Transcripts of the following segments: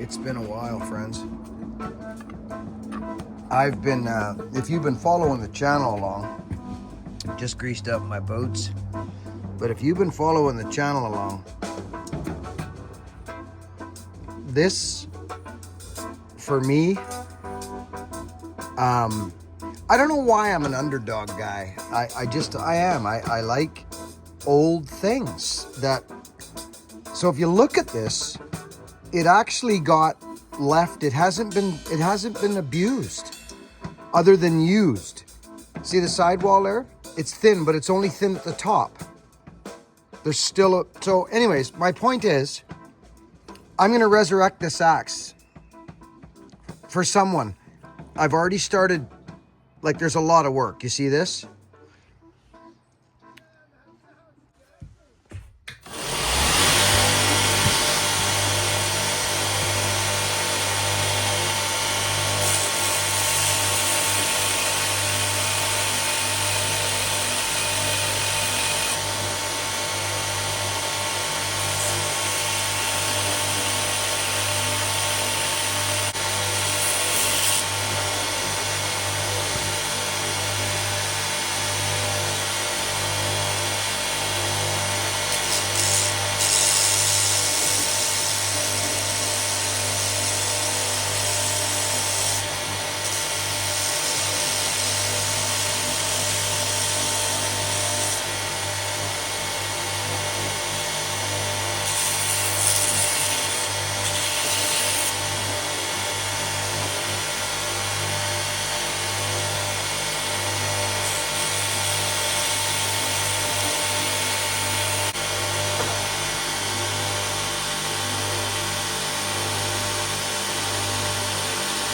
It's been a while, friends. I've been, if you've been following the channel along, just greased up my boots. But if you've been following the channel along, this, for me, I don't know why I'm an underdog guy. I am. I like old things that, so if you look at this, it actually got left. It hasn't been abused other than used. See the sidewall there? It's thin, but it's only thin at the top. There's still so anyways, my point is, I'm going to resurrect this axe for someone. I've already started, like there's a lot of work. You see this?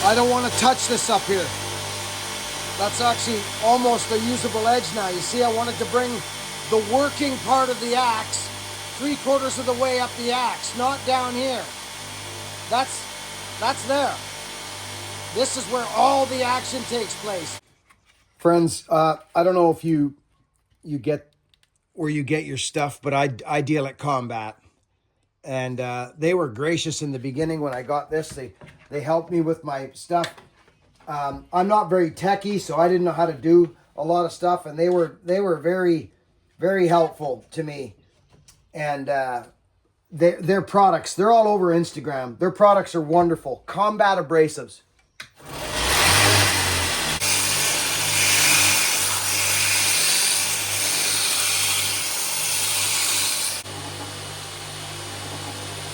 I don't want to touch this up here. That's actually almost a usable edge now. You see, I wanted to bring the working part of the axe 3/4 of the way up the axe, not down here. That's there. This is where all the action takes place. Friends, I don't know if you get where you get your stuff, but I deal at Combat. And they were gracious in the beginning when I got this. They helped me with my stuff. I'm not very techy, so I didn't know how to do a lot of stuff, and they were very, very helpful to me. And their products, they're all over Instagram. Their products are wonderful. Combat abrasives.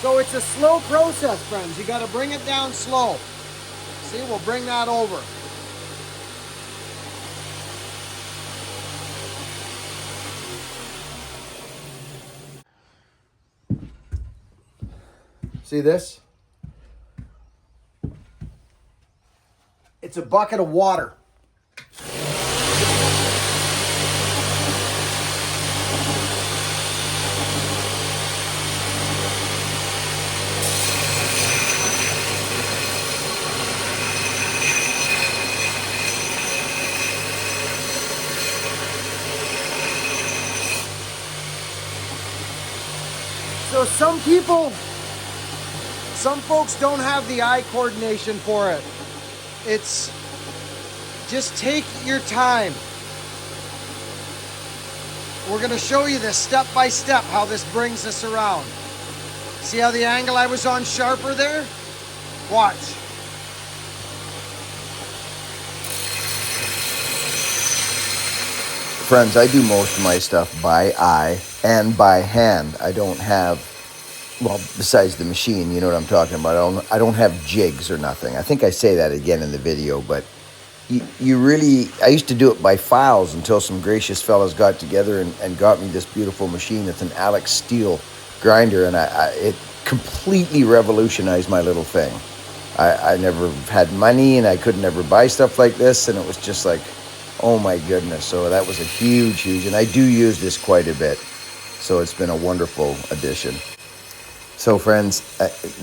So it's a slow process, friends. You got to bring it down slow. See, we'll bring that over. See this? It's a bucket of water. So some folks don't have the eye coordination for it. It's just take your time. We're going to show you this step by step, how this brings us around. See how the angle I was on sharper there? Watch. Friends, I do most of my stuff by eye and by hand. I don't have, well, besides the machine, you know what I'm talking about. I don't have jigs or nothing. I think I say that again in the video, but you really, I used to do it by files until some gracious fellas got together and got me this beautiful machine. It's an Alex Steel grinder, and it completely revolutionized my little thing. I never had money, and I could never buy stuff like this, and it was just like, oh my goodness. So that was a huge, and I do use this quite a bit. So it's been a wonderful addition. So friends,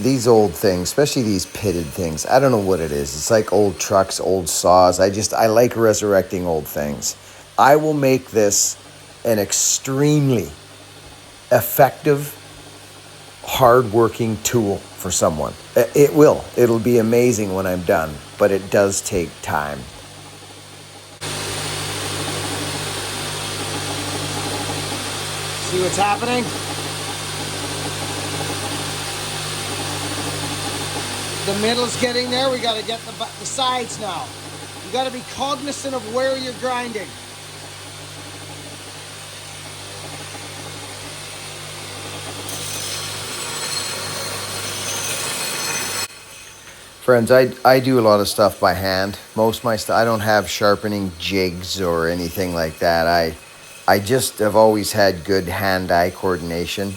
these old things, especially these pitted things, I don't know what it is. It's like old trucks, old saws. I like resurrecting old things. I will make this an extremely effective hard-working tool for someone. It will. It'll be amazing when I'm done, but it does take time. See what's happening? The middle's getting there. We got to get the sides now. You got to be cognizant of where you're grinding. Friends, I do a lot of stuff by hand. Most of my stuff, I don't have sharpening jigs or anything like that. I just have always had good hand-eye coordination,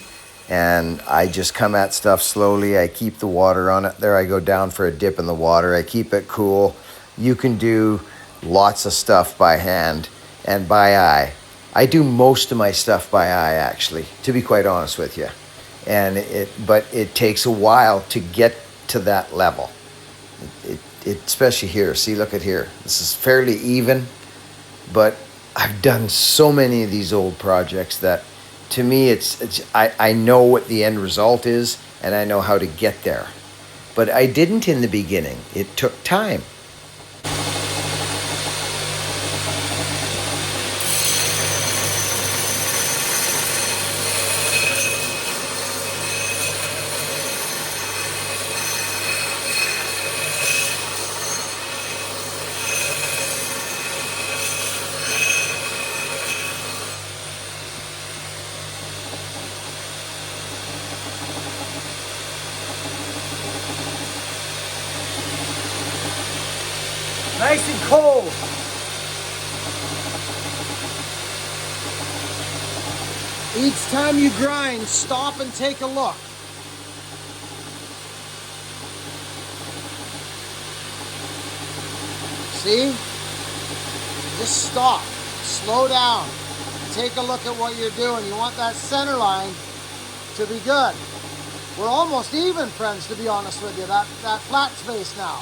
and I just come at stuff slowly. I keep the water on it. There I go down for a dip in the water. I keep it cool. You can do lots of stuff by hand and by eye. I do most of my stuff by eye, actually, to be quite honest with you. But it takes a while to get to that level. Especially here. See, look at here. This is fairly even, but I've done so many of these old projects that to me I know what the end result is and I know how to get there. But I didn't in the beginning. It took time. Nice and cold. Each time you grind, stop and take a look. See? Just stop. Slow down. Take a look at what you're doing. You want that center line to be good. We're almost even, friends, to be honest with you. That flat space now.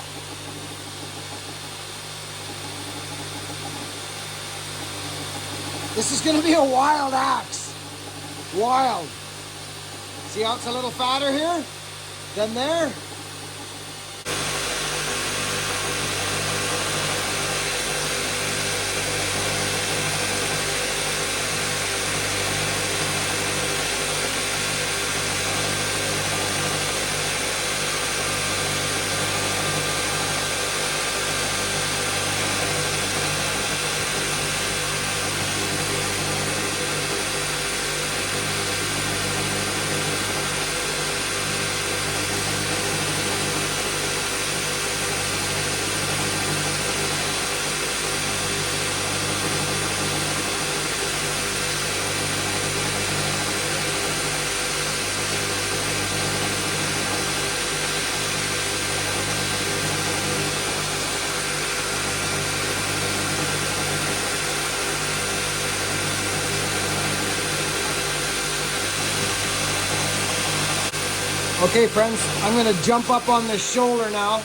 This is going to be a wild axe. Wild. See how it's a little fatter here than there? Okay, friends, I'm going to jump up on this shoulder now.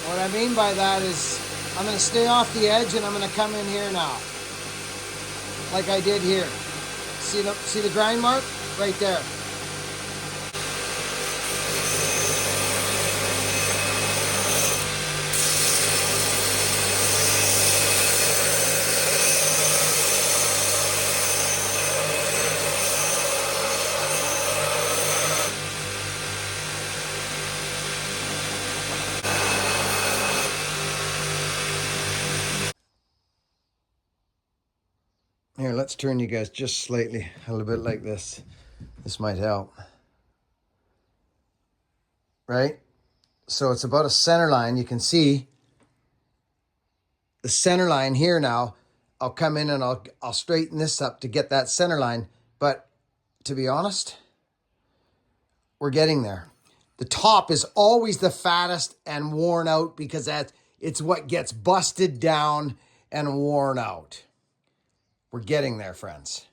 What I mean by that is I'm going to stay off the edge and I'm going to come in here now. Like I did here. See the grind mark? Right there. Here, let's turn you guys just slightly, a little bit like this. This might help. Right? So it's about a center line. You can see the center line here now. I'll come in and I'll straighten this up to get that center line. But to be honest, we're getting there. The top is always the fattest and worn out because it's what gets busted down and worn out. We're getting there, friends.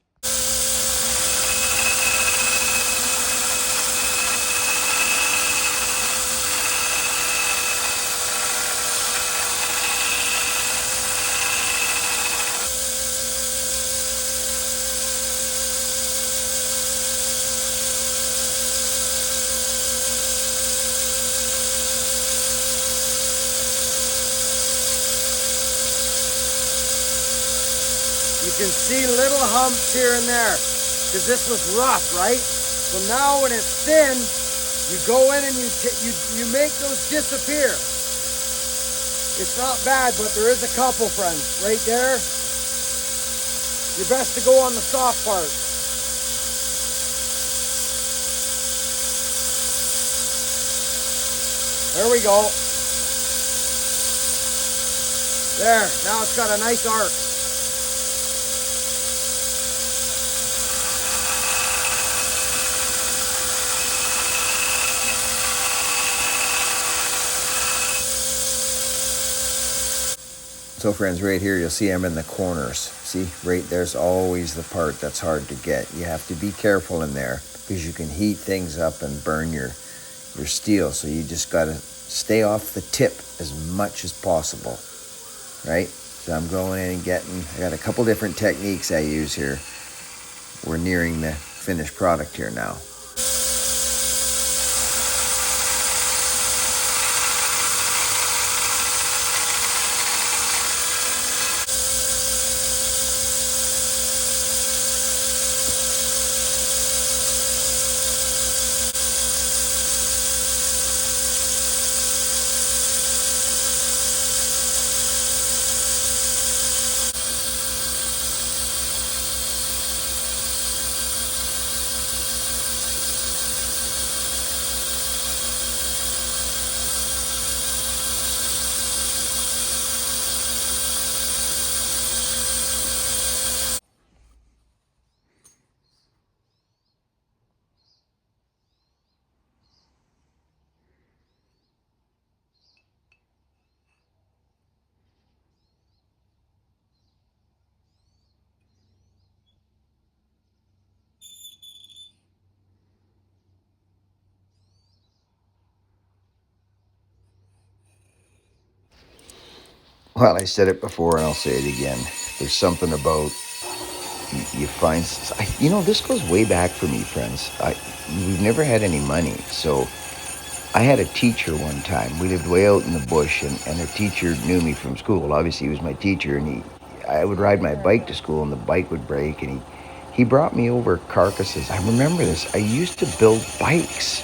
can see little humps here and there because this was rough, right? So now when it's thin, you go in and you make those disappear. It's not bad, but there is a couple, friends. Right there, you're best to go on the soft part. There we go. There, now it's got a nice arc. So friends, right here, you'll see I'm in the corners. See, right there's always the part that's hard to get. You have to be careful in there because you can heat things up and burn your steel. So you just got to stay off the tip as much as possible, right? So I'm going in and I got a couple different techniques I use here. We're nearing the finished product here now. Well, I said it before and I'll say it again. There's something about you find, this goes way back for me, friends. We've never had any money. So I had a teacher one time. We lived way out in the bush and a teacher knew me from school. Obviously, he was my teacher and I would ride my bike to school and the bike would break and he brought me over carcasses. I remember this. I used to build bikes,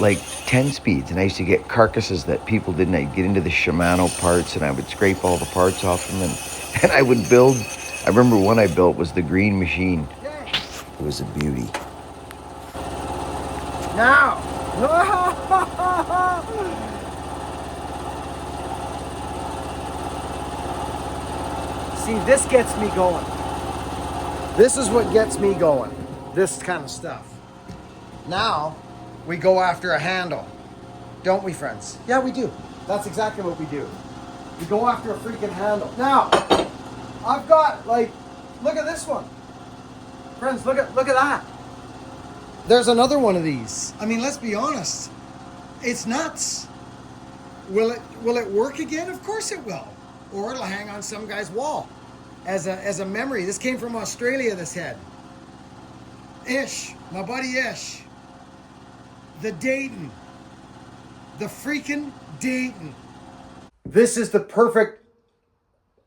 like 10 speeds, and I used to get carcasses that people didn't. I'd get into the Shimano parts and I would scrape all the parts off them and I would build. I remember one I built was the Green Machine. It was a beauty. Now! See, this gets me going. This is what gets me going. This kind of stuff. Now, we go after a handle. Don't we, friends? Yeah, we do. That's exactly what we do. We go after a freaking handle. Now, I've got, look at this one. Friends, look at that. There's another one of these. I mean, let's be honest. It's nuts. Will it work again? Of course it will. Or it'll hang on some guy's wall as a memory. This came from Australia, this head. Ish, my buddy Ish. The Dayton. The freaking Dayton. This is the perfect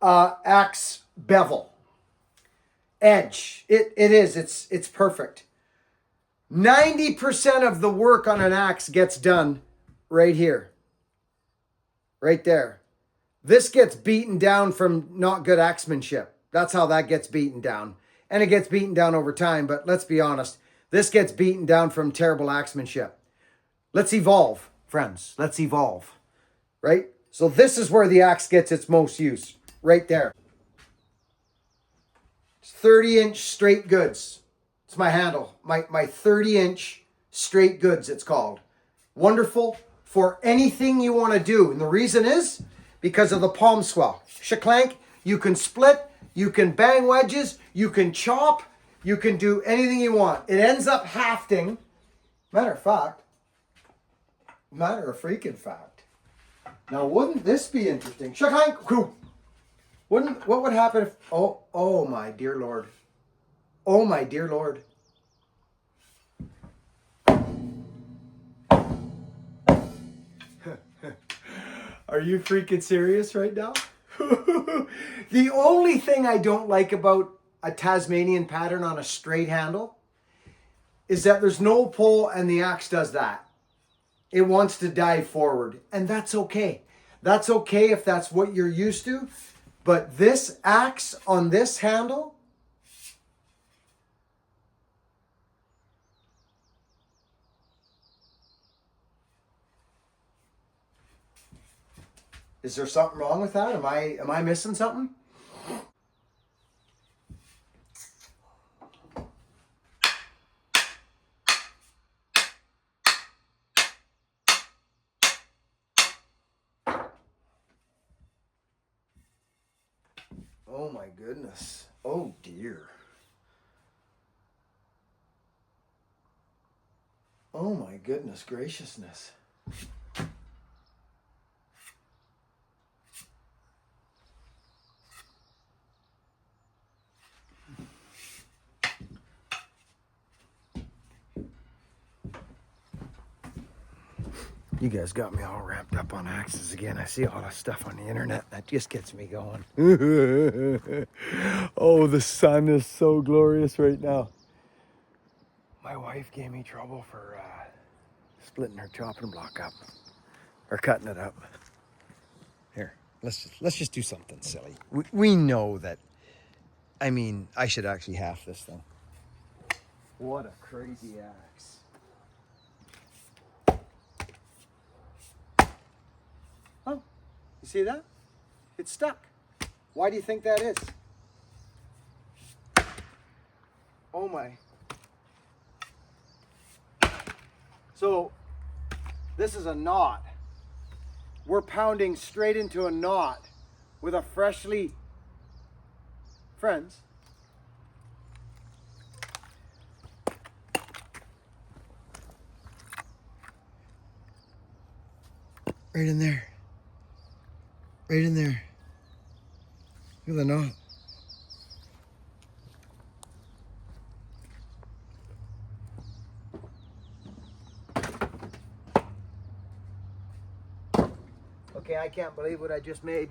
axe bevel. Edge. It is. It's perfect. 90% of the work on an axe gets done right here. Right there. This gets beaten down from not good axemanship. That's how that gets beaten down. And it gets beaten down over time, but let's be honest. This gets beaten down from terrible axemanship. Let's evolve, friends. Let's evolve. Right? So this is where the axe gets its most use. Right there. It's 30-inch straight goods. It's my handle. My 30-inch straight goods, it's called. Wonderful for anything you want to do. And the reason is because of the palm swell. Shaklank, you can split, you can bang wedges, you can chop, you can do anything you want. It ends up hafting. Matter of freaking fact. Now, wouldn't this be interesting? Shaklank, what would happen if, oh my dear Lord. Oh my dear Lord. Are you freaking serious right now? The only thing I don't like about a Tasmanian pattern on a straight handle is that there's no pull and the axe does that. It wants to dive forward, and that's okay. That's okay if that's what you're used to, but this axe on this handle, is there something wrong with that? Am I missing something? Oh my goodness. Oh dear. Oh my goodness graciousness. You guys got me all wrapped up on axes again. I see all this stuff on the internet. That just gets me going. Oh, the sun is so glorious right now. My wife gave me trouble for splitting her chopping block up. Or cutting it up. Here, let's just do something silly. We know that, I mean, I should actually half this thing. What a crazy axe. Oh, you see that? It's stuck. Why do you think that is? Oh my. So, this is a knot. We're pounding straight into a knot with a freshly, friends, right in there. Right in there. Look at the knot. Okay, I can't believe what I just made.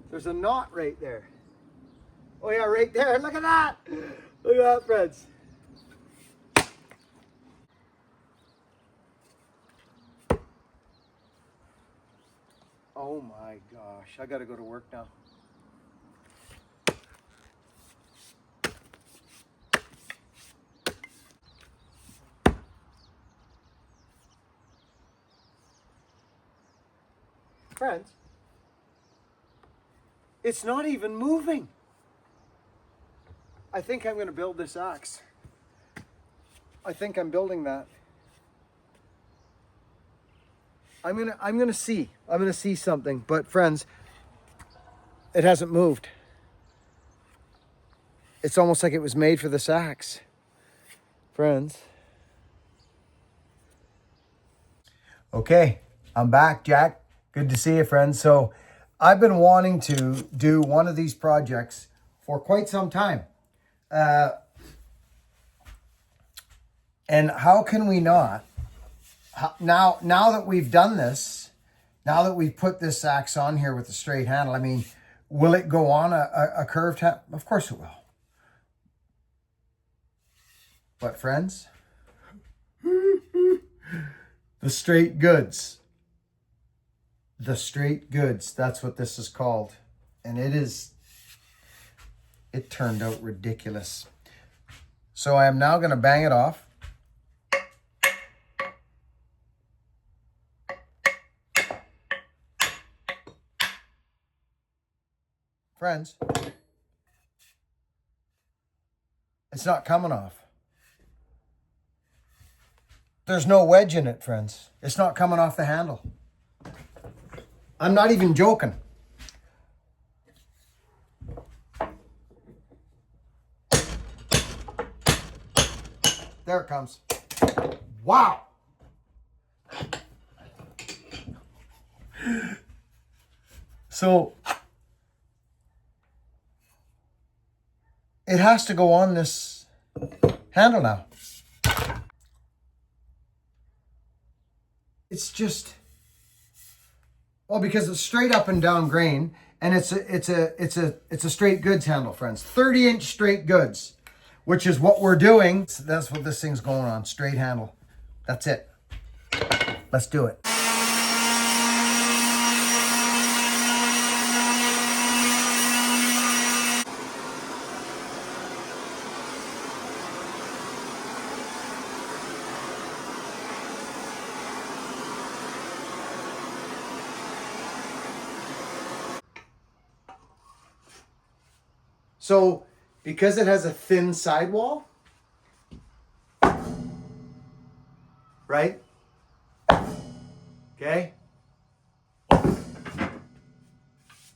There's a knot right there. Oh yeah, right there. Look at that. Look at that, friends. Oh my gosh, I gotta go to work now. Friends, it's not even moving. I think I'm gonna build this axe. I think I'm building that. I'm gonna see something, but friends, it hasn't moved. It's almost like it was made for this axe. Friends. Okay, I'm back, Jack. Good to see you, friends. So I've been wanting to do one of these projects for quite some time. And how can we not? Now that we've done this, now that we've put this axe on here with a straight handle, I mean, will it go on a curved handle? Of course it will. But friends, the straight goods. The straight goods, that's what this is called. And it turned out ridiculous. So I am now going to bang it off. Friends, it's not coming off. There's no wedge in it, friends. It's not coming off the handle. I'm not even joking. There it comes. Wow. So it has to go on this handle now. It's just, well, because it's straight up and down grain, and it's a straight goods handle, friends. 30-inch straight goods, which is what we're doing. That's what this thing's going on, straight handle. That's it. Let's do it. So, because it has a thin sidewall, right? Okay.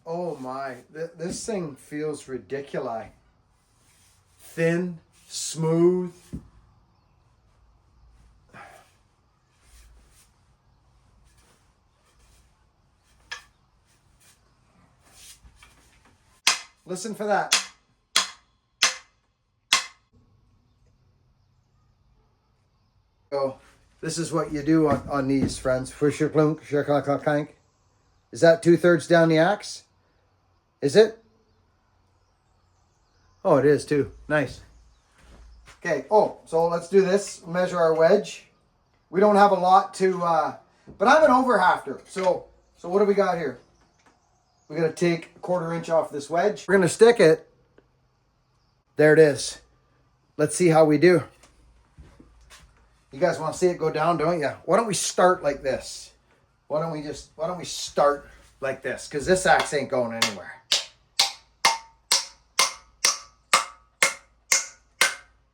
Oh my, this thing feels ridiculous. Thin, smooth. Listen for that. So, this is what you do on these, friends. Push your plunk, clank. Is that 2/3 down the axe? Is it? Oh, it is too. Nice. Okay. Oh, so let's do this. Measure our wedge. We don't have a lot to, but I'm an overhafter. So what do we got here? We're going to take a 1/4 inch off this wedge. We're going to stick it. There it is. Let's see how we do. You guys want to see it go down, don't you? Why don't we start like this? Why don't we start like this? Because this axe ain't going anywhere.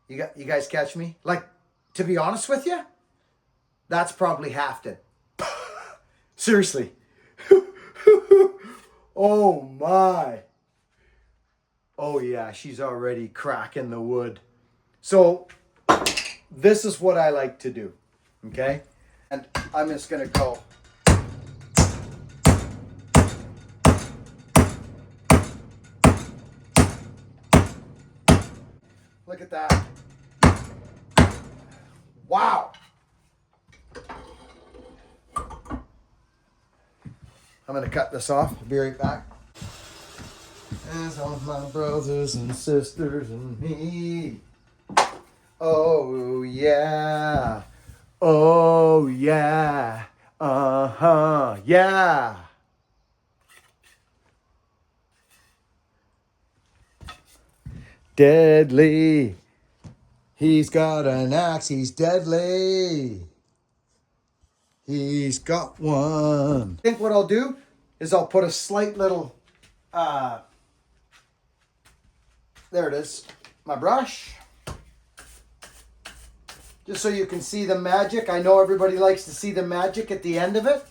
You guys catch me? Like, to be honest with you, that's probably Hafting. Seriously. Oh my. Oh yeah, she's already cracking the wood. So this is what I like to do, okay? And I'm just gonna go. Look at that. Wow. I'm gonna cut this off. I'll be right back. As all my brothers and sisters and me. Oh yeah. Oh yeah. Uh-huh. Yeah. Deadly. He's got an axe. He's deadly. He's got one. I think what I'll do is I'll put a slight little, there it is, my brush. Just so you can see the magic. I know everybody likes to see the magic at the end of it.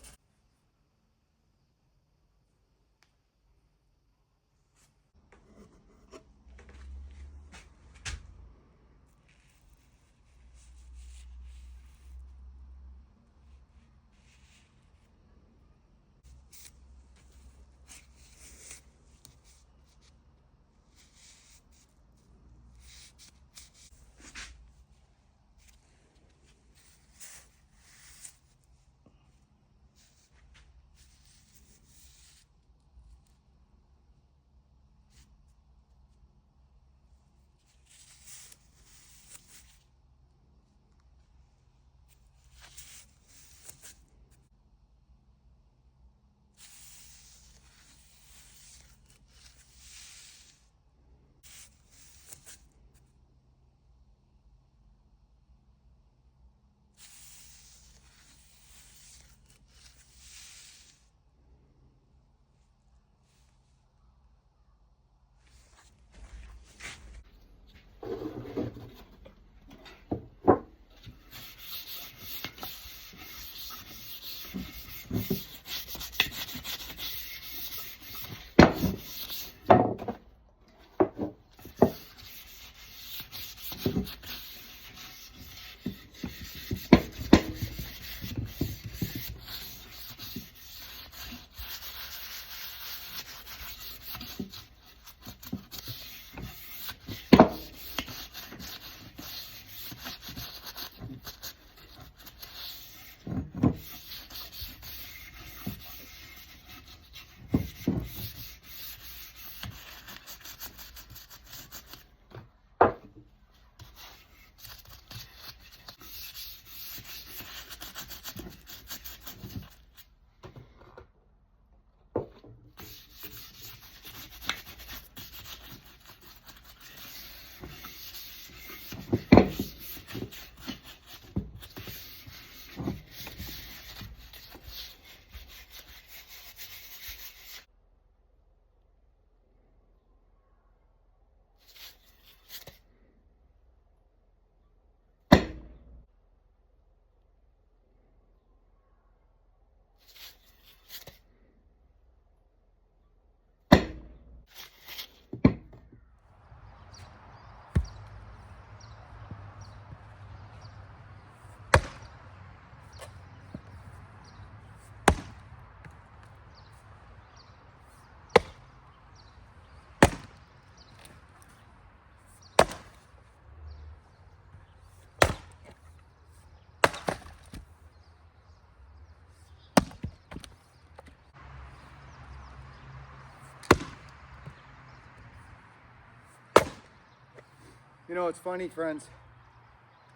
You know, it's funny, friends.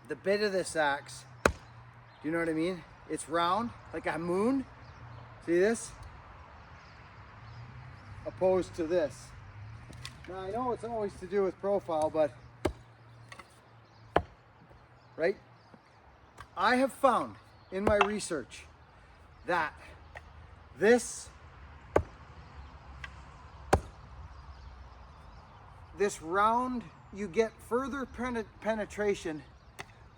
The bit of this axe, do you know what I mean? It's round, like a moon. See this? Opposed to this. Now, I know it's always to do with profile, but, right? I have found in my research that this round, you get further penetration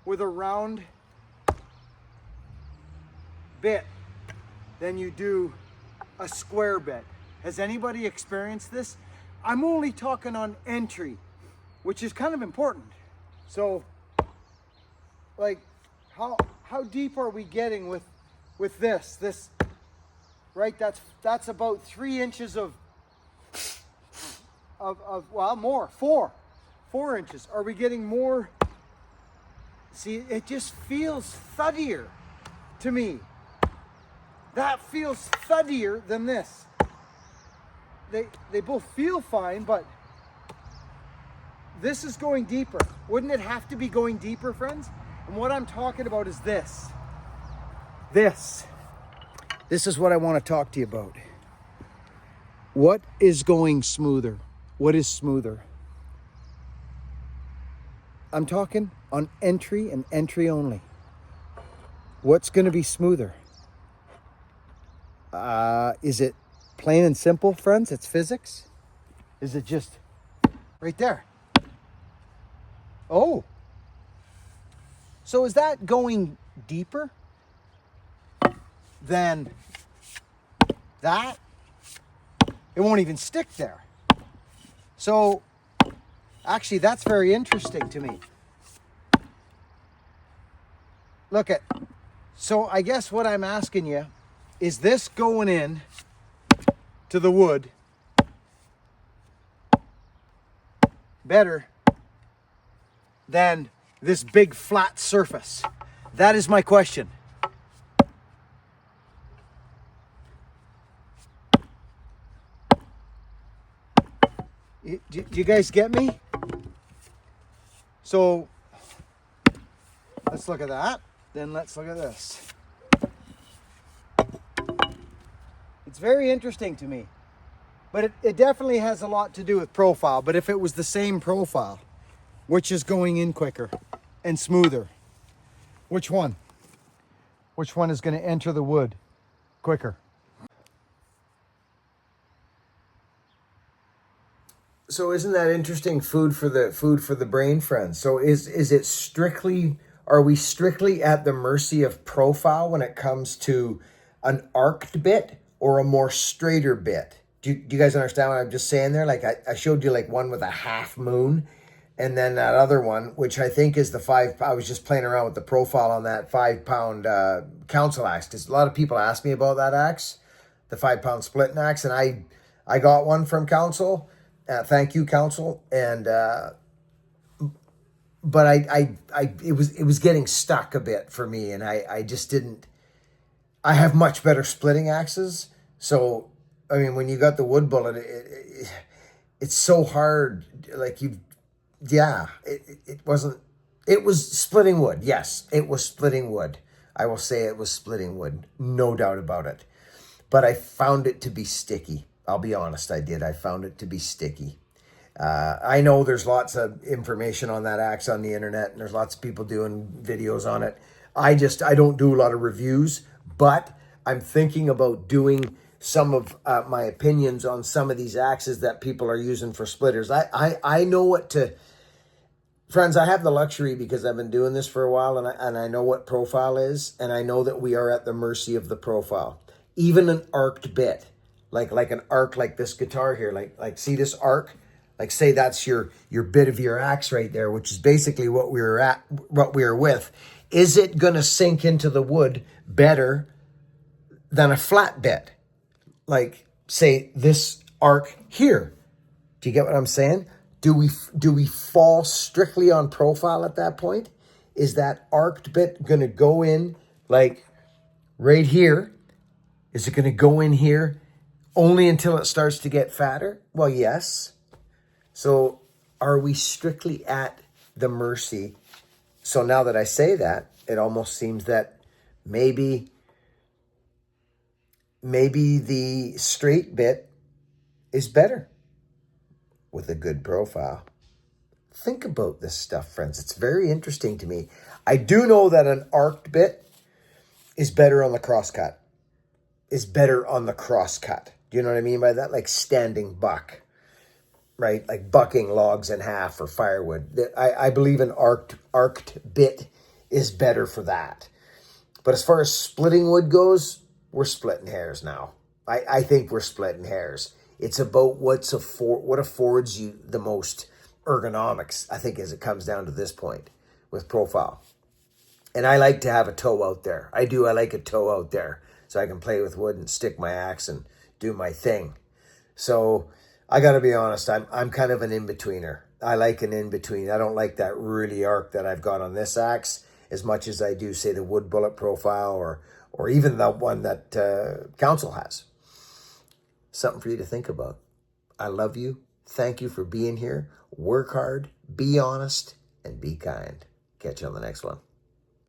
with a round bit than you do a square bit. Has anybody experienced this? I'm only talking on entry, which is kind of important. So, like, how deep are we getting with this? This, right? That's about 3 inches of well, more, 4 inches. Are we getting more? See, it just feels thuddier to me. That feels thuddier than this. They both feel fine, but this is going deeper. Wouldn't it have to be going deeper, friends? And what I'm talking about is this. This is what I want to talk to you about. What is going smoother? What is smoother? I'm talking on entry and entry only. What's going to be smoother? Is it plain and simple, friends? It's physics? Is it just right there? Oh. So is that going deeper than that? It won't even stick there. So actually, that's very interesting to me. Look at, so I guess what I'm asking you, is this going in to the wood better than this big flat surface? That is my question. Do you guys get me? So let's look at that. Then let's look at this. It's very interesting to me. But it definitely has a lot to do with profile. But if it was the same profile, which is going in quicker and smoother? Which one? Which one is going to enter the wood quicker? So isn't that interesting? Food for the brain, friends. So is it strictly, are we strictly at the mercy of profile when it comes to an arced bit or a more straighter bit? Do you guys understand what I'm just saying there? Like I showed you like one with a half moon, and then that other one, which I think is the 5. I was just playing around with the profile on that 5 pound council axe, because a lot of people ask me about that axe, the 5 pound splitting axe, and I got one from council. Thank you, council. And but it was getting stuck a bit for me, and I just didn't. I have much better splitting axes, so I mean, when you got the wood bullet, it's so hard. Like it wasn't. It was splitting wood. Yes, it was splitting wood. I will say it was splitting wood, no doubt about it. But I found it to be sticky. I'll be honest, I did. I found it to be sticky. I know there's lots of information on that axe on the internet, and there's lots of people doing videos on it. I don't do a lot of reviews, but I'm thinking about doing some of my opinions on some of these axes that people are using for splitters. I know what to... Friends, I have the luxury because I've been doing this for a while, and I know what profile is, and I know that we are at the mercy of the profile. Even an arced bit, like an arc like this guitar here, like see this arc? Like say that's your bit of your axe right there, which is basically what we were with. Is it going to sink into the wood better than a flat bit? Like say this arc here. Do you get what I'm saying? Do we fall strictly on profile at that point? Is that arced bit going to go in like right here? Is it going to go in here only until it starts to get fatter? Well, yes. So are we strictly at the Mercy. So now that I say that, it almost seems that maybe the straight bit is better with a good profile. Think about this stuff, friends. It's very interesting to me. I do know that an arced bit is better on the crosscut. Do you know what I mean by that? Like standing buck, right? Like bucking logs in half for firewood. I believe an arced bit is better for that. But as far as splitting wood goes, we're splitting hairs now. I think we're splitting hairs. It's about what affords you the most ergonomics, I think, as it comes down to this point with profile. And I like to have a toe out there. I do. I like a toe out there so I can play with wood and stick my axe and do my thing. So I got to be honest, I'm kind of an in-betweener. I like an in-between. I don't like that really arc that I've got on this axe as much as I do, say, the wood bullet profile or even the one that Council has. Something for you to think about. I love you. Thank you for being here. Work hard, be honest, and be kind. Catch you on the next one.